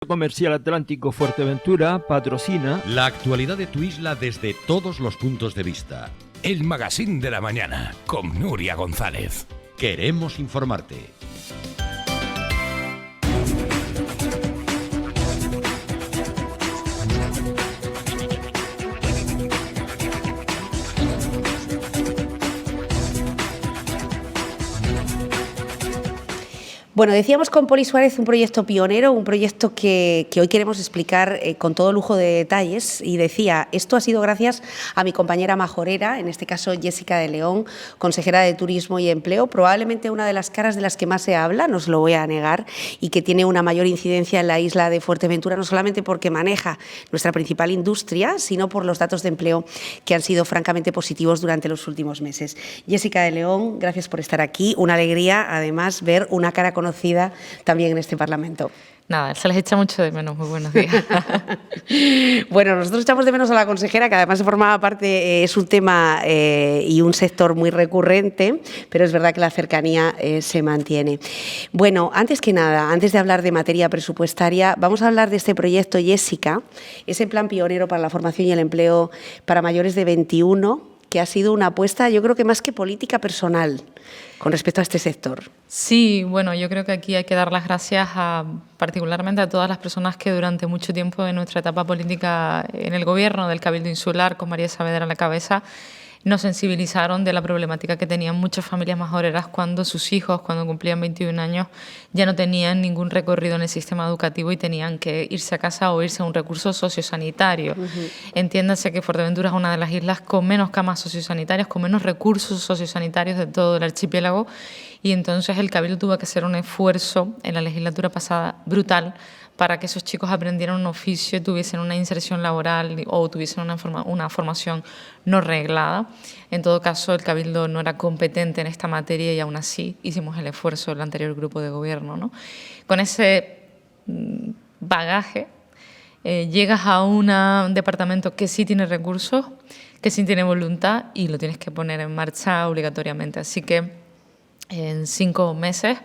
Comercial Atlántico Fuerteventura patrocina la actualidad de tu isla desde todos los puntos de vista. El Magazín de la Mañana con Nuria González. Queremos informarte. Bueno, decíamos con Poli Suárez un proyecto pionero, un proyecto que hoy queremos explicar con todo lujo de detalles. Y decía, esto ha sido gracias a mi compañera majorera, en este caso Jessica de León, consejera de Turismo y Empleo, probablemente una de las caras de las que más se habla, no os lo voy a negar, y que tiene una mayor incidencia en la isla de Fuerteventura, no solamente porque maneja nuestra principal industria, sino por los datos de empleo que han sido francamente positivos durante los últimos meses. Jessica de León, gracias por estar aquí. Una alegría, además, ver una cara conocida también en este Parlamento. Nada, se les echa mucho de menos. Muy buenos días. Bueno, nosotros echamos de menos a la consejera, que además formaba parte, es un tema y un sector muy recurrente, pero es verdad que la cercanía se mantiene. Bueno, antes que nada, antes de hablar de materia presupuestaria, vamos a hablar de este proyecto, Jessica, ese plan pionero para la formación y el empleo para mayores de 21, que ha sido una apuesta, yo creo que más que política, personal, con respecto a este sector. Sí, bueno, yo creo que aquí hay que dar las gracias particularmente a todas las personas que durante mucho tiempo en nuestra etapa política en el gobierno del Cabildo Insular, con María Saavedra a la cabeza, nos sensibilizaron de la problemática que tenían muchas familias majoreras cuando sus hijos, cuando cumplían 21 años, ya no tenían ningún recorrido en el sistema educativo y tenían que irse a casa o irse a un recurso sociosanitario. Entiéndase que Fuerteventura es una de las islas con menos camas sociosanitarias, con menos recursos sociosanitarios de todo el archipiélago, y entonces el Cabildo tuvo que hacer un esfuerzo en la legislatura pasada brutal para que esos chicos aprendieran un oficio, tuviesen una inserción laboral o tuviesen una formación no reglada. En todo caso, el Cabildo no era competente en esta materia y aún así hicimos el esfuerzo del anterior grupo de gobierno, ¿no? Con ese bagaje llegas a un departamento que sí tiene recursos, que sí tiene voluntad y lo tienes que poner en marcha obligatoriamente. Así que en 5 meses,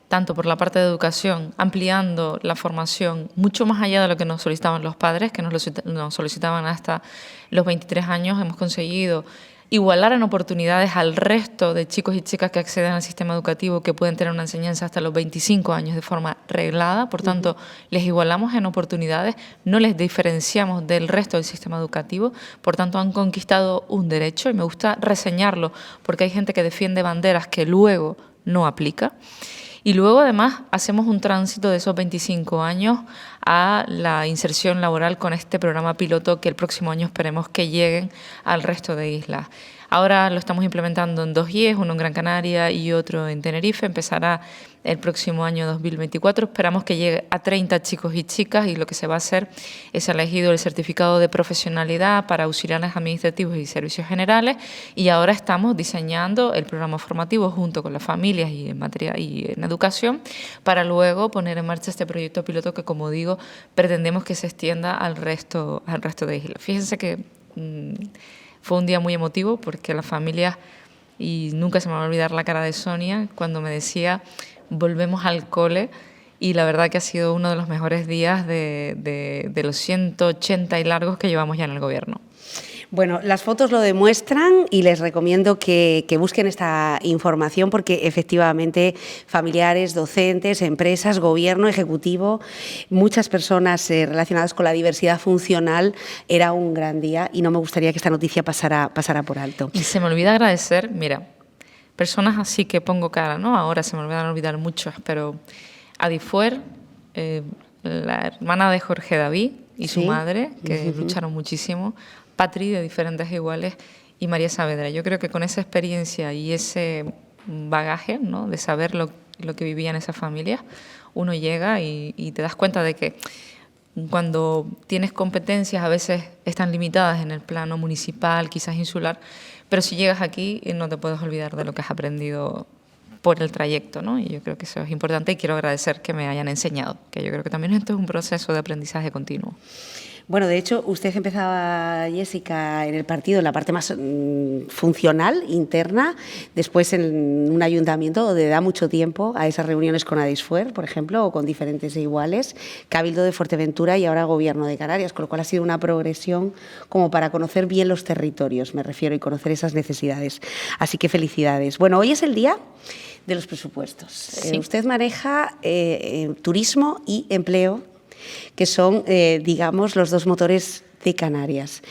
tanto por la parte de educación, ampliando la formación mucho más allá de lo que nos solicitaban los padres, que nos solicitaban hasta los 23 años, hemos conseguido igualar en oportunidades al resto de chicos y chicas que acceden al sistema educativo, que pueden tener una enseñanza hasta los 25 años de forma reglada. Por tanto, les igualamos en oportunidades, no les diferenciamos del resto del sistema educativo. Por tanto, han conquistado un derecho y me gusta reseñarlo porque hay gente que defiende banderas que luego no aplica. Y luego, además, hacemos un tránsito de esos 25 años a la inserción laboral con este programa piloto que el próximo año esperemos que lleguen al resto de islas. Ahora lo estamos implementando en 2 IES, uno en Gran Canaria y otro en Tenerife. Empezará el próximo año 2024. Esperamos que llegue a 30 chicos y chicas y lo que se va a hacer es elegido el certificado de profesionalidad para auxiliares administrativos y servicios generales, y ahora estamos diseñando el programa formativo junto con las familias y en materia y en educación para luego poner en marcha este proyecto piloto que, como digo, pretendemos que se extienda al resto de islas. Fíjense que fue un día muy emotivo porque las familias, y nunca se me va a olvidar la cara de Sonia cuando me decía volvemos al cole, y la verdad que ha sido uno de los mejores días de los 180 y largos que llevamos ya en el gobierno. Bueno, las fotos lo demuestran y les recomiendo que busquen esta información porque efectivamente familiares, docentes, empresas, gobierno, ejecutivo, muchas personas relacionadas con la diversidad funcional, era un gran día y no me gustaría que esta noticia pasara por alto. Y se me olvida agradecer, mira, personas así que pongo cara, ¿no? Ahora se me olvidan olvidar muchos, pero Adifuer, la hermana de Jorge David y su madre, que lucharon muchísimo, Patri, de Diferentes Iguales, y María Saavedra. Yo creo que con esa experiencia y ese bagaje, ¿no?, de saber lo que vivían esas familias, uno llega y te das cuenta de que cuando tienes competencias a veces están limitadas en el plano municipal, quizás insular, pero si llegas aquí no te puedes olvidar de lo que has aprendido por el trayecto, ¿no? Y yo creo que eso es importante y quiero agradecer que me hayan enseñado, que yo creo que también esto es un proceso de aprendizaje continuo. Bueno, de hecho, usted empezaba, Jessica, en el partido, en la parte más funcional, interna, después en un ayuntamiento donde da mucho tiempo a esas reuniones con Adisfuer, por ejemplo, o con diferentes e iguales, Cabildo de Fuerteventura y ahora Gobierno de Canarias, con lo cual ha sido una progresión como para conocer bien los territorios, me refiero, y conocer esas necesidades. Así que felicidades. Bueno, hoy es el día de los presupuestos. Sí. Usted maneja turismo y empleo, que son, digamos, los dos motores de Canarias.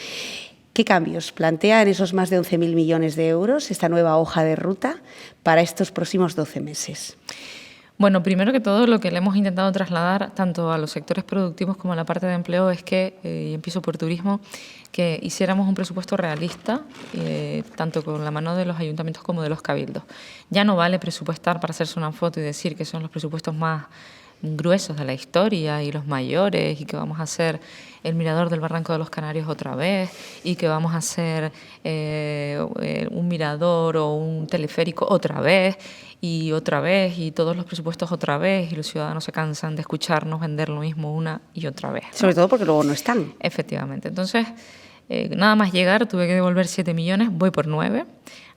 ¿Qué cambios plantea en esos más de 11.000 millones de euros esta nueva hoja de ruta para estos próximos 12 meses? Bueno, primero que todo, lo que le hemos intentado trasladar tanto a los sectores productivos como a la parte de empleo es que, y empiezo por turismo, que hiciéramos un presupuesto realista, tanto con la mano de los ayuntamientos como de los cabildos. Ya no vale presupuestar para hacerse una foto y decir que son los presupuestos más gruesos de la historia y los mayores, y que vamos a hacer el mirador del Barranco de los Canarios otra vez, y que vamos a hacer un mirador o un teleférico otra vez, y todos los presupuestos otra vez, y los ciudadanos se cansan de escucharnos vender lo mismo una y otra vez, ¿no? Sobre todo porque luego no están. Efectivamente. Entonces, nada más llegar, tuve que devolver 7 millones, voy por 9,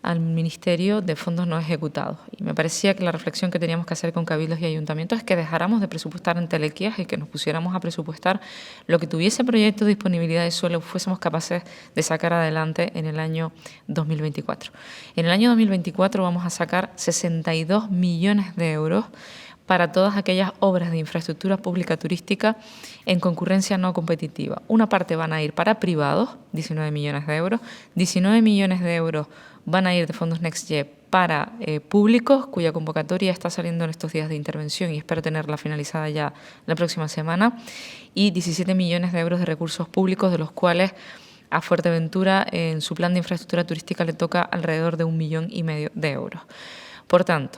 al Ministerio de Fondos No Ejecutados. Y me parecía que la reflexión que teníamos que hacer con cabildos y ayuntamientos es que dejáramos de presupuestar en telequías y que nos pusiéramos a presupuestar lo que tuviese proyecto de disponibilidad de suelo, fuésemos capaces de sacar adelante en el año 2024. En el año 2024 vamos a sacar 62 millones de euros para todas aquellas obras de infraestructura pública turística en concurrencia no competitiva. Una parte van a ir para privados, 19 millones de euros, 19 millones de euros van a ir de fondos NextGen para públicos, cuya convocatoria está saliendo en estos días de intervención y espero tenerla finalizada ya la próxima semana, y 17 millones de euros de recursos públicos, de los cuales a Fuerteventura en su plan de infraestructura turística le toca alrededor de 1,5 millones de euros. Por tanto,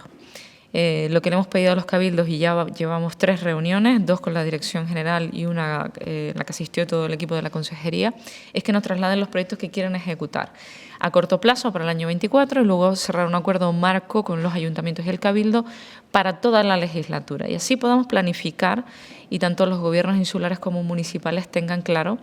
lo que le hemos pedido a los cabildos, y ya llevamos 3 reuniones, 2 con la Dirección General y una en la que asistió todo el equipo de la Consejería, es que nos trasladen los proyectos que quieren ejecutar a corto plazo para el año 24 y luego cerrar un acuerdo marco con los ayuntamientos y el cabildo para toda la legislatura. Y así podamos planificar y tanto los gobiernos insulares como municipales tengan claro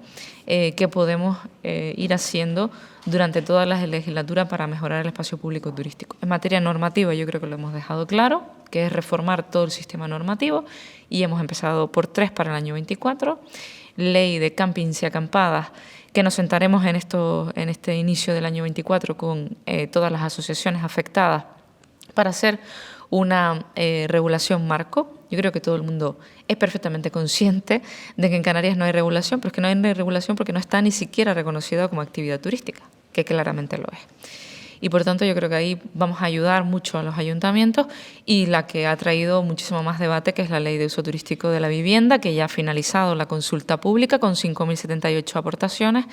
qué podemos ir haciendo durante toda la legislatura para mejorar el espacio público turístico. En materia normativa yo creo que lo hemos dejado claro, que es reformar todo el sistema normativo, y hemos empezado por 3 para el año 24, ley de campings y acampadas, que nos sentaremos en este inicio del año 24 con todas las asociaciones afectadas para hacer una regulación marco. Yo creo que todo el mundo es perfectamente consciente de que en Canarias no hay regulación, pero es que no hay regulación porque no está ni siquiera reconocida como actividad turística, que claramente lo es. Y por tanto yo creo que ahí vamos a ayudar mucho a los ayuntamientos, y la que ha traído muchísimo más debate, que es la Ley de Uso Turístico de la Vivienda, que ya ha finalizado la consulta pública con 5.078 aportaciones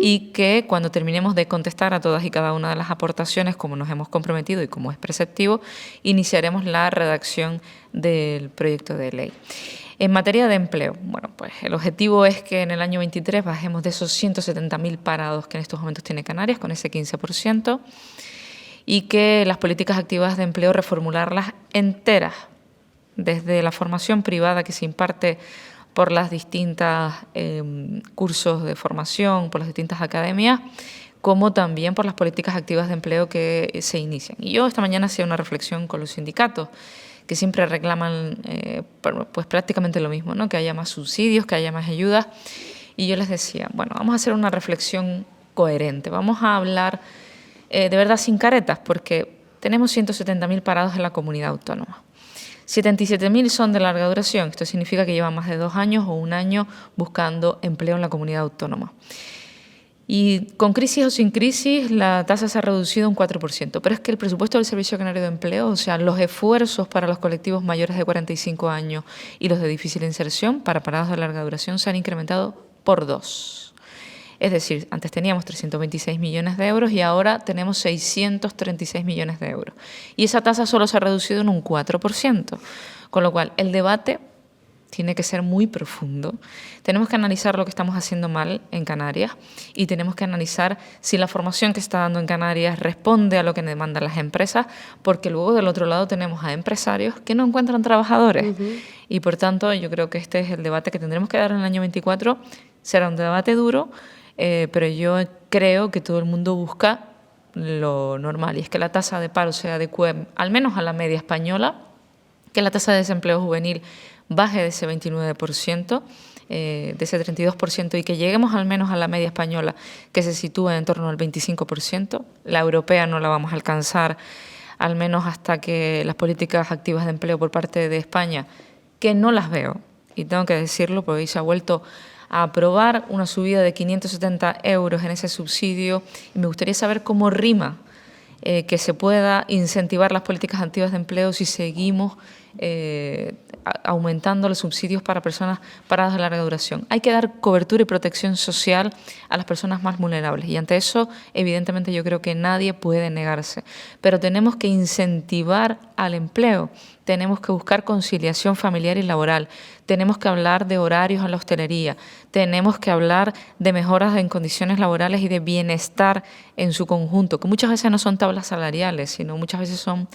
y que cuando terminemos de contestar a todas y cada una de las aportaciones, como nos hemos comprometido y como es preceptivo, iniciaremos la redacción del proyecto de ley. En materia de empleo, bueno, pues el objetivo es que en el año 23 bajemos de esos 170.000 parados que en estos momentos tiene Canarias, con ese 15%, y que las políticas activas de empleo reformularlas enteras, desde la formación privada que se imparte por las distintas cursos de formación, por las distintas academias, como también por las políticas activas de empleo que se inician. Y yo esta mañana hacía una reflexión con los sindicatos, que siempre reclaman pues prácticamente lo mismo, ¿no? Que haya más subsidios, que haya más ayudas. Y yo les decía, bueno, vamos a hacer una reflexión coherente, vamos a hablar de verdad sin caretas, porque tenemos 170.000 parados en la comunidad autónoma. 77.000 son de larga duración, esto significa que llevan más de 2 años o 1 año buscando empleo en la comunidad autónoma. Y con crisis o sin crisis, la tasa se ha reducido un 4%. Pero es que el presupuesto del Servicio Canario de Empleo, o sea, los esfuerzos para los colectivos mayores de 45 años y los de difícil inserción para parados de larga duración, se han incrementado por 2. Es decir, antes teníamos 326 millones de euros y ahora tenemos 636 millones de euros. Y esa tasa solo se ha reducido en un 4%. Con lo cual, el debate tiene que ser muy profundo. Tenemos que analizar lo que estamos haciendo mal en Canarias y tenemos que analizar si la formación que está dando en Canarias responde a lo que demandan las empresas, porque luego del otro lado tenemos a empresarios que no encuentran trabajadores. Y por tanto yo creo que este es el debate que tendremos que dar en el año 24 será un debate duro, pero yo creo que todo el mundo busca lo normal, y es que la tasa de paro se adecue al menos a la media española, que la tasa de desempleo juvenil baje de ese 29%, de ese 32%, y que lleguemos al menos a la media española, que se sitúa en torno al 25%. La europea no la vamos a alcanzar, al menos hasta que las políticas activas de empleo por parte de España, que no las veo, y tengo que decirlo porque se ha vuelto a aprobar una subida de 570 euros en ese subsidio, y me gustaría saber cómo rima que se pueda incentivar las políticas activas de empleo si seguimos aumentando los subsidios para personas paradas de larga duración. Hay que dar cobertura y protección social a las personas más vulnerables, y ante eso, evidentemente, yo creo que nadie puede negarse. Pero tenemos que incentivar al empleo, tenemos que buscar conciliación familiar y laboral, tenemos que hablar de horarios en la hostelería, tenemos que hablar de mejoras en condiciones laborales y de bienestar en su conjunto, que muchas veces no son tablas salariales, sino muchas veces son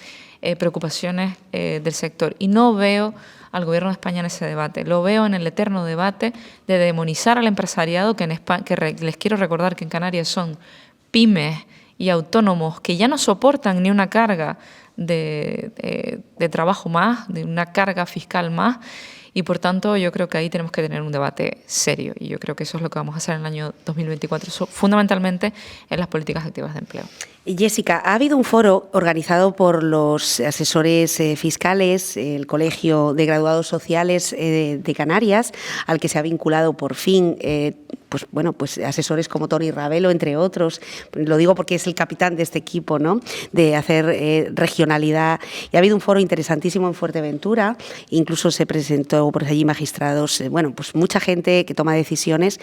preocupaciones del sector. Y no veo al Gobierno de España en ese debate. Lo veo en el eterno debate de demonizar al empresariado, que les quiero recordar que en Canarias son pymes y autónomos que ya no soportan ni una carga de trabajo más, de una carga fiscal más, y por tanto yo creo que ahí tenemos que tener un debate serio, y yo creo que eso es lo que vamos a hacer en el año 2024, fundamentalmente en las políticas activas de empleo. Jessica, ha habido un foro organizado por los asesores fiscales, el Colegio de Graduados Sociales de Canarias, al que se ha vinculado por fin pues asesores como Tony Ravelo, entre otros. Lo digo porque es el capitán de este equipo, ¿no?, de hacer regionalidad. Y ha habido un foro interesantísimo en Fuerteventura, incluso se presentó por allí magistrados, pues mucha gente que toma decisiones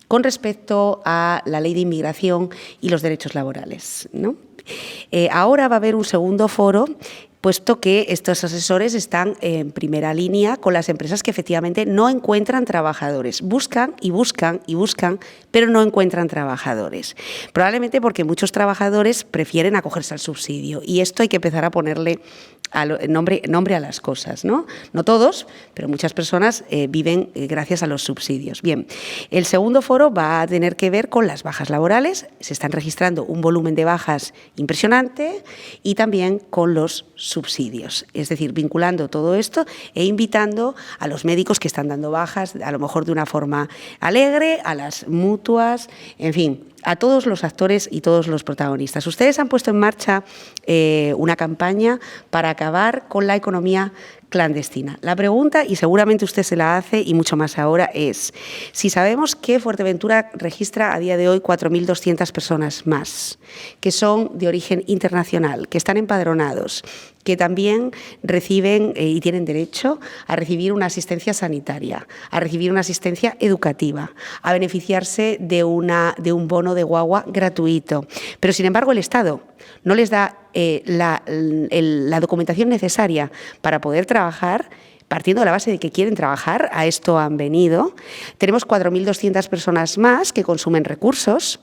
con respecto a la ley de inmigración y los derechos laborales, ¿no? Ahora va a haber un segundo foro, puesto que estos asesores están en primera línea con las empresas que efectivamente no encuentran trabajadores. Buscan y buscan y buscan, pero no encuentran trabajadores. Probablemente porque muchos trabajadores prefieren acogerse al subsidio, y esto hay que empezar a ponerle nombre a las cosas, ¿no? No todos, pero muchas personas viven gracias a los subsidios. Bien, el segundo foro va a tener que ver con las bajas laborales. Se están registrando un volumen de bajas impresionante, y también con los subsidios, es decir, vinculando todo esto e invitando a los médicos que están dando bajas, a lo mejor de una forma alegre, a las mutuas, en fin, a todos los actores y todos los protagonistas. Ustedes han puesto en marcha una campaña para acabar con la economía clandestina. La pregunta, y seguramente usted se la hace y mucho más ahora, es si sabemos que Fuerteventura registra a día de hoy 4.200 personas más, que son de origen internacional, que están empadronados, que también reciben y tienen derecho a recibir una asistencia sanitaria, a recibir una asistencia educativa, a beneficiarse de un bono de guagua gratuito. Pero, sin embargo, el Estado no les da la documentación necesaria para poder trabajar, partiendo de la base de que quieren trabajar. A esto han venido. Tenemos 4.200 personas más que consumen recursos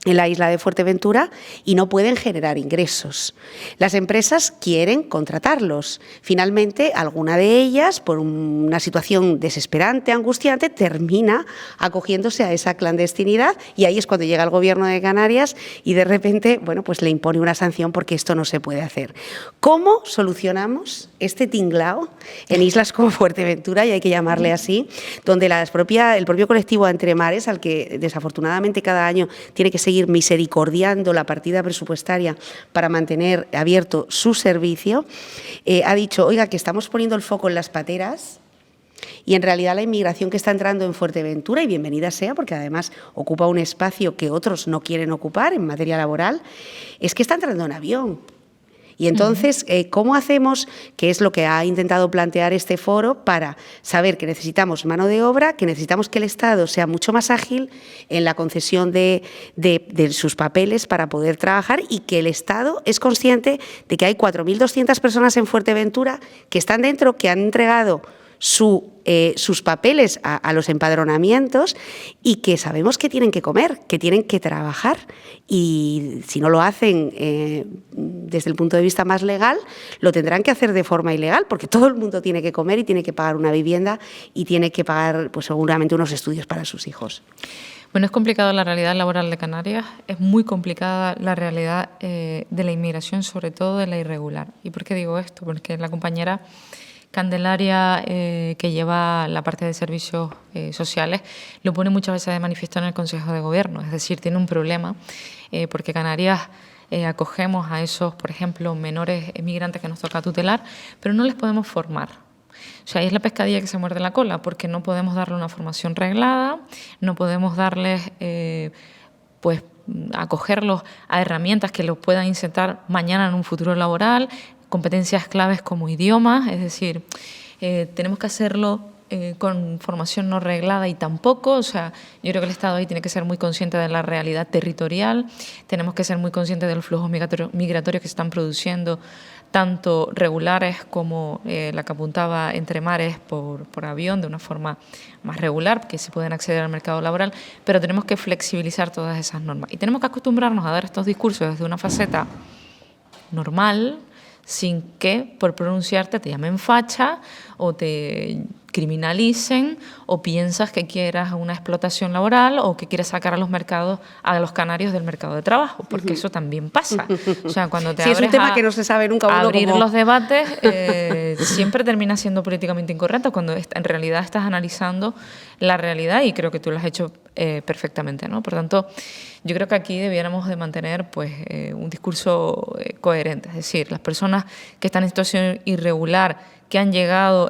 en la isla de Fuerteventura y no pueden generar ingresos. Las empresas quieren contratarlos. Finalmente, alguna de ellas, por una situación desesperante, angustiante, termina acogiéndose a esa clandestinidad, y ahí es cuando llega el Gobierno de Canarias y de repente, pues le impone una sanción porque esto no se puede hacer. ¿Cómo solucionamos este tinglao en islas como Fuerteventura, y hay que llamarle así, donde el propio colectivo Entre Mares, al que desafortunadamente cada año tiene que seguir misericordiando la partida presupuestaria para mantener abierto su servicio, ha dicho, oiga, que estamos poniendo el foco en las pateras, y en realidad la inmigración que está entrando en Fuerteventura, y bienvenida sea porque además ocupa un espacio que otros no quieren ocupar en materia laboral, es que está entrando en avión. Y entonces, ¿cómo hacemos, que es lo que ha intentado plantear este foro, para saber que necesitamos mano de obra, que necesitamos que el Estado sea mucho más ágil en la concesión de sus papeles para poder trabajar, y que el Estado es consciente de que hay 4.200 personas en Fuerteventura que están dentro, que han entregado sus papeles a los empadronamientos, y que sabemos que tienen que comer, que tienen que trabajar, y si no lo hacen desde el punto de vista más legal, lo tendrán que hacer de forma ilegal, porque todo el mundo tiene que comer y tiene que pagar una vivienda y tiene que pagar, pues seguramente, unos estudios para sus hijos. Bueno, es complicado la realidad laboral de Canarias, es muy complicada la realidad de la inmigración, sobre todo de la irregular. ¿Y por qué digo esto? Porque la compañera Candelaria, que lleva la parte de servicios sociales, lo pone muchas veces de manifiesto en el Consejo de Gobierno. Es decir, tiene un problema porque Canarias acogemos a esos, por ejemplo, menores migrantes que nos toca tutelar, pero no les podemos formar. O sea, ahí es la pescadilla que se muerde la cola, porque no podemos darle una formación reglada, no podemos darles, pues, acogerlos a herramientas que los puedan insertar mañana en un futuro laboral, competencias claves como idiomas, es decir, tenemos que hacerlo con formación no reglada y tampoco, o sea, yo creo que el Estado ahí tiene que ser muy consciente de la realidad territorial, tenemos que ser muy conscientes de los flujos migratorios que se están produciendo, tanto regulares como la que apuntaba entre mares por avión, de una forma más regular, que se pueden acceder al mercado laboral, pero tenemos que flexibilizar todas esas normas. Y tenemos que acostumbrarnos a dar estos discursos desde una faceta normal, sin que por pronunciarte te llamen facha o te criminalicen o piensas que quieras una explotación laboral o que quieres sacar a los mercados, a los canarios del mercado de trabajo, porque eso también pasa. O sea, cuando te sí, abres es un tema que no se sabe nunca uno abrir como... los debates, siempre termina siendo políticamente incorrecto cuando en realidad estás analizando la realidad, y creo que tú lo has hecho perfectamente, ¿no? Por tanto, yo creo que aquí debiéramos de mantener, pues, un discurso coherente, es decir, las personas que están en situación irregular, que han llegado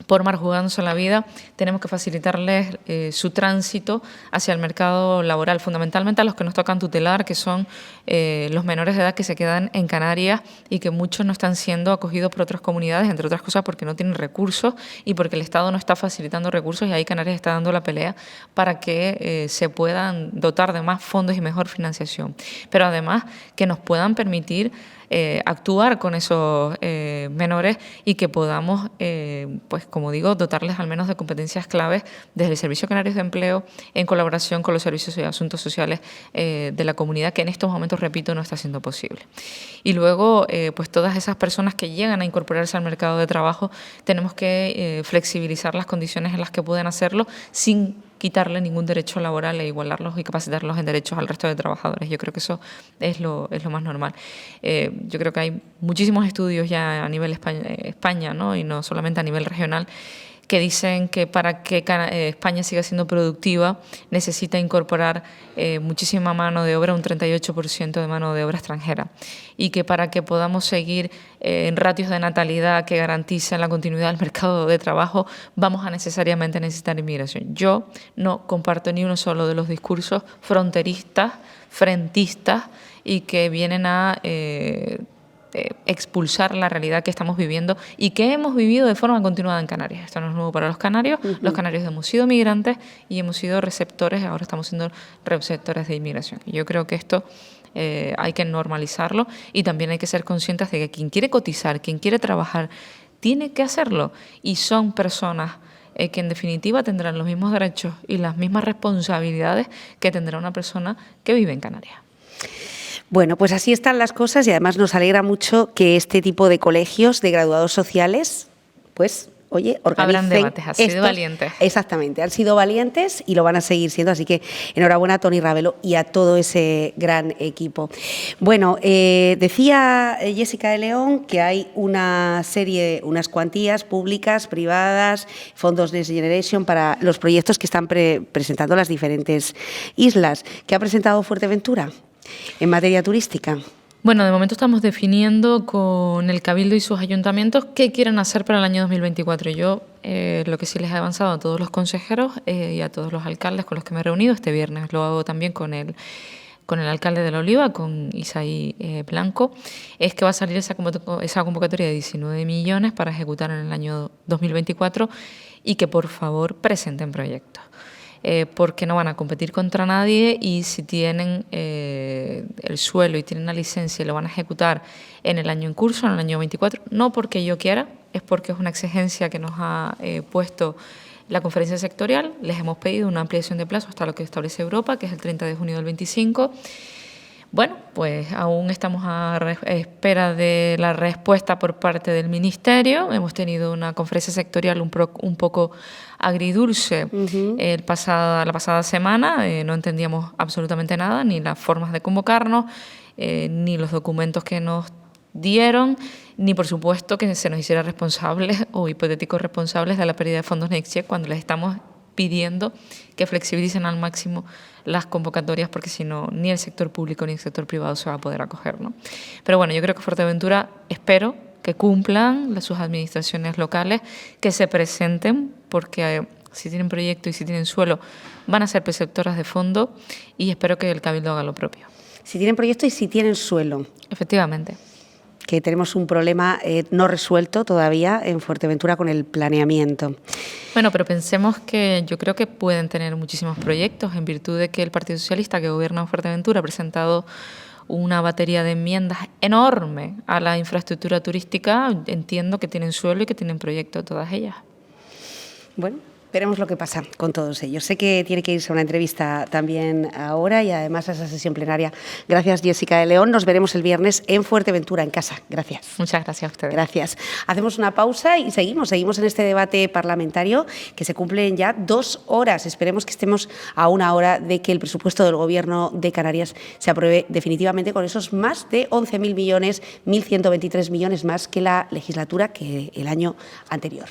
por mar jugándose la vida, tenemos que facilitarles su tránsito hacia el mercado laboral, fundamentalmente a los que nos tocan tutelar, que son los menores de edad que se quedan en Canarias y que muchos no están siendo acogidos por otras comunidades, entre otras cosas porque no tienen recursos y porque el Estado no está facilitando recursos, y ahí Canarias está dando la pelea para que se puedan dotar de más fondos y mejor financiación, pero además que nos puedan permitir actuar con esos menores y que podamos, pues como digo, dotarles al menos de competencias claves desde el Servicio Canario de Empleo en colaboración con los servicios de asuntos sociales de la comunidad, que en estos momentos, repito, no está siendo posible. Y luego, pues todas esas personas que llegan a incorporarse al mercado de trabajo, tenemos que flexibilizar las condiciones en las que pueden hacerlo sin quitarle ningún derecho laboral e igualarlos y capacitarlos en derechos al resto de trabajadores. Yo creo que eso es lo más normal. Yo creo que hay muchísimos estudios ya a nivel España, ¿no? Y no solamente a nivel regional, que dicen que para que España siga siendo productiva necesita incorporar muchísima mano de obra, un 38% de mano de obra extranjera, y que para que podamos seguir en ratios de natalidad que garanticen la continuidad del mercado de trabajo vamos a necesariamente necesitar inmigración. Yo no comparto ni uno solo de los discursos fronteristas, frentistas y que vienen a expulsar la realidad que estamos viviendo y que hemos vivido de forma continuada en Canarias. Esto no es nuevo para los canarios. Los canarios hemos sido migrantes y hemos sido receptores, ahora estamos siendo receptores de inmigración. Y yo creo que esto hay que normalizarlo, y también hay que ser conscientes de que quien quiere cotizar, quien quiere trabajar, tiene que hacerlo, y son personas que en definitiva tendrán los mismos derechos y las mismas responsabilidades que tendrá una persona que vive en Canarias. Bueno, pues así están las cosas, y además nos alegra mucho que este tipo de colegios de graduados sociales, pues, oye, organicen. Habrán debates, han sido valientes. Exactamente, han sido valientes y lo van a seguir siendo, así que enhorabuena a Toni Ravelo y a todo ese gran equipo. Bueno, decía Jessica de León que hay una serie, unas cuantías públicas, privadas, fondos Next Generation para los proyectos que están presentando las diferentes islas. ¿Qué ha presentado Fuerteventura en materia turística? Bueno, de momento estamos definiendo con el Cabildo y sus ayuntamientos qué quieren hacer para el año 2024. Yo lo que sí les he avanzado a todos los consejeros y a todos los alcaldes con los que me he reunido este viernes, lo hago también con el alcalde de La Oliva, con Isaí Blanco, es que va a salir esa convocatoria de 19 millones para ejecutar en el año 2024 y que por favor presenten proyectos. Porque no van a competir contra nadie, y si tienen el suelo y tienen la licencia y lo van a ejecutar en el año en curso, en el año 24, no porque yo quiera, es porque es una exigencia que nos ha puesto la conferencia sectorial. Les hemos pedido una ampliación de plazo hasta lo que establece Europa, que es el 30 de junio del 25. Bueno, pues aún estamos a espera de la respuesta por parte del Ministerio. Hemos tenido una conferencia sectorial un poco agridulce la pasada semana. No entendíamos absolutamente nada, ni las formas de convocarnos, ni los documentos que nos dieron, ni por supuesto que se nos hiciera responsables o hipotéticos responsables de la pérdida de fondos Next Gen cuando les estamos pidiendo que flexibilicen al máximo las convocatorias, porque si no, ni el sector público ni el sector privado se va a poder acoger, ¿no? Pero bueno, yo creo que Fuerteventura, espero que cumplan sus administraciones locales, que se presenten, porque si tienen proyecto y si tienen suelo, van a ser preceptoras de fondo, y espero que el Cabildo haga lo propio. Si tienen proyecto y si tienen suelo. Efectivamente. Que tenemos un problema no resuelto todavía en Fuerteventura con el planeamiento. Bueno, pero pensemos que yo creo que pueden tener muchísimos proyectos en virtud de que el Partido Socialista, que gobierna en Fuerteventura, ha presentado una batería de enmiendas enorme a la infraestructura turística. Entiendo que tienen suelo y que tienen proyecto todas ellas. Bueno, veremos lo que pasa con todos ellos. Sé que tiene que irse a una entrevista también ahora y además a esa sesión plenaria. Gracias, Jessica de León. Nos veremos el viernes en Fuerteventura, en casa. Gracias. Muchas gracias a ustedes. Gracias. Hacemos una pausa y seguimos en este debate parlamentario que se cumplen ya 2 horas. Esperemos que estemos a 1 hora de que el presupuesto del Gobierno de Canarias se apruebe definitivamente con esos más de 11.000 millones, 1.123 millones más que la legislatura, que el año anterior.